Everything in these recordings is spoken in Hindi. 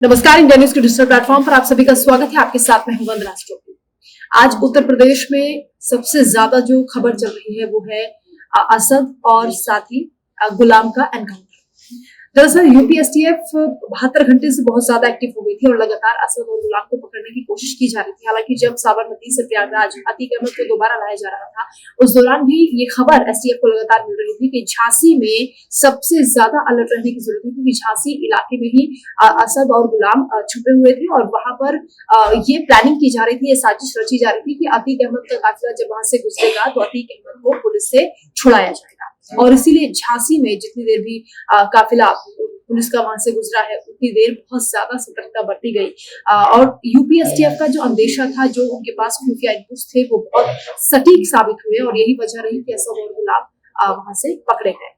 नमस्कार, इंडिया न्यूज के डिजिटल प्लेटफॉर्म पर आप सभी का स्वागत है। आपके साथ में हूं वंदना स्टोपी। आज उत्तर प्रदेश में सबसे ज्यादा जो खबर चल रही है वो है असद और साथी गुलाम का एनकाउंटर। दरअसल यूपीएसटीएफ 72 घंटे से बहुत ज्यादा एक्टिव हो गई थी और लगातार असद और गुलाम को पकड़ने की कोशिश की जा रही थी। हालांकि जब साबरमती से प्रयागराज अतीक अहमद को दोबारा लाया जा रहा था, उस दौरान भी ये खबर एसटीएफ को लगातार मिल रही थी कि झांसी में सबसे ज्यादा अलर्ट रहने की जरूरत है, क्योंकि झांसी इलाके में ही असद और गुलाम छुपे हुए थे और वहां पर ये प्लानिंग की जा रही थी, ये साजिश रची जा रही थी कि अतीक अहमद का काफिला जब वहां से गुजरेगा तो अतीक अहमद को पुलिस से छुड़ाया जाएगा। और इसीलिए झांसी में जितनी देर भी काफिला पुलिस का वहां से गुजरा है उतनी देर बहुत ज्यादा सतर्कता बरती गई और यूपीएसटीएफ का जो अंदेशा था, जो उनके पास खुफिया इनपुट्स थे, वो बहुत सटीक साबित हुए और यही वजह रही कि असद और गुलाम वहां से पकड़े गए।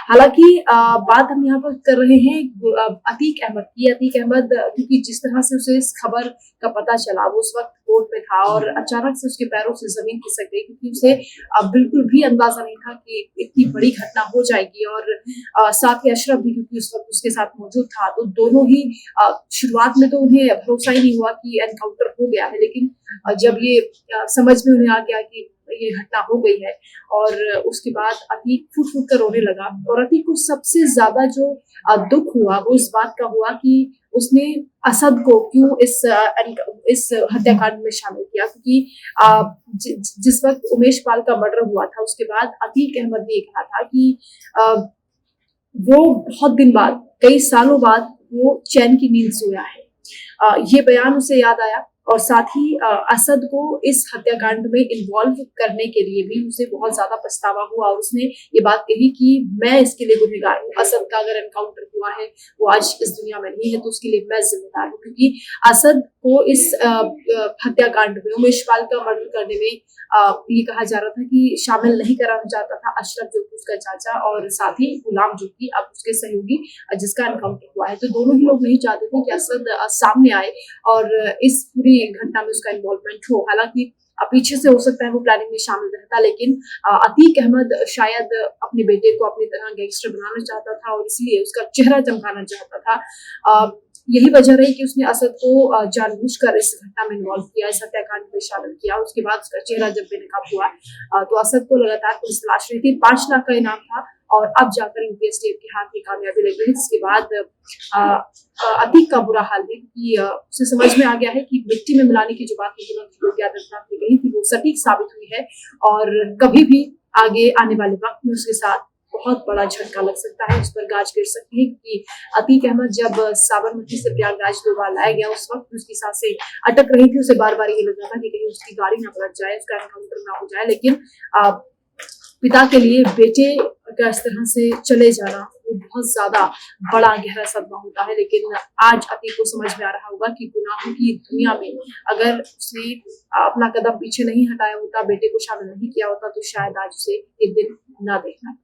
हालांकि बात हम यहाँ पर कर रहे हैं अतीक अहमद की। अतीक अहमद, क्योंकि जिस तरह से उसे इस खबर का पता चला, वो उस वक्त कोर्ट में था और अचानक से उसके पैरों से जमीन खिसक गई, क्योंकि उसे बिल्कुल भी अंदाजा नहीं था कि इतनी बड़ी घटना हो जाएगी। और साथ ही अशरफ भी, क्योंकि उस वक्त उसके साथ मौजूद था, तो दोनों ही शुरुआत में तो उन्हें भरोसा ही नहीं हुआ कि एनकाउंटर हो गया है, लेकिन जब ये समझ में उन्हें आ गया कि ये घटना हो गई है और उसके बाद अतीक फुट फुट कर रोने लगा। और अतीक को सबसे ज्यादा जो दुख हुआ वो इस बात का हुआ कि उसने असद को क्यों इस हत्याकांड में शामिल किया, क्योंकि जिस वक्त उमेश पाल का मर्डर हुआ था उसके बाद अतीक अहमद ने कहा था कि वो बहुत दिन बाद, कई सालों बाद वो चैन की नींद सोया है। ये बयान उसे याद आया और साथ ही असद को इस हत्याकांड में इन्वॉल्व करने के लिए भी उसे बहुत ज्यादा पछतावा हुआ और उसने ये बात कही कि मैं इसके लिए गुनहगार हूँ। असद का अगर एनकाउंटर हुआ है, वो आज इस दुनिया में नहीं है, तो उसके लिए मैं जिम्मेदार हूँ, क्योंकि असद को इस हत्याकांड में, उमेश पाल का मर्डर करने में ये कहा जा रहा था कि शामिल नहीं कराना चाहता था अशरफ, जो कि उसका चाचा, और साथ ही गुलाम, जो कि अब उसके सहयोगी, जिसका एनकाउंटर हुआ है। तो दोनों ही लोग नहीं चाहते थे कि असद सामने आए और इस पूरी घटना में उसका इन्वॉल्वमेंट हो। हालांकि पीछे से हो सकता है वो प्लानिंग में शामिल रहता, लेकिन अतीक अहमद शायद अपने बेटे को अपनी तरह गैंगस्टर बनाना चाहता था और इसलिए उसका चेहरा चमकाना चाहता था। यही वजह रही कि उसने असद को जानबूझकर इस घटना में इन्वॉल्व किया, इस हत्याकांड में शामिल किया। उसके बाद उसका चेहरा जब बेनकाब हुआ तो असद को लगातार पुलिस तलाश रही थी। 5 लाख का इनाम था और अब जाकर यूपीएसटीएफ के हाथ में कामयाबी लग गई, जिसके बाद अतीक का बुरा हाल है कि उसे समझ में आ गया है कि मिट्टी में मिलाने की जो बात योगी आदित्यनाथ ने कही थी वो सटीक साबित हुई है और कभी भी आगे आने वाले वक्त में उसके साथ बहुत बड़ा झटका लग सकता है, उस पर गाज गिर सकती है। क्योंकि अतीक अहमद जब साबरमती से प्रयागराज 2 बार लाया गया, उस वक्त उसकी सांसें अटक रही थी। उसे बार बार ये लग रहा था कि कहीं उसकी गाड़ी ना पलट जाए, उसका एनकाउंटर ना हो जाए। लेकिन पिता के लिए बेटे का इस तरह से चले जाना वो बहुत ज्यादा बड़ा गहरा सदमा होता है। लेकिन आज अतीक को समझ में आ रहा होगा कि गुनाहों की दुनिया में अगर उसने अपना कदम पीछे नहीं हटाया होता, बेटे को शामिल नहीं किया होता, तो शायद आज उसे ये दिन ना देखना।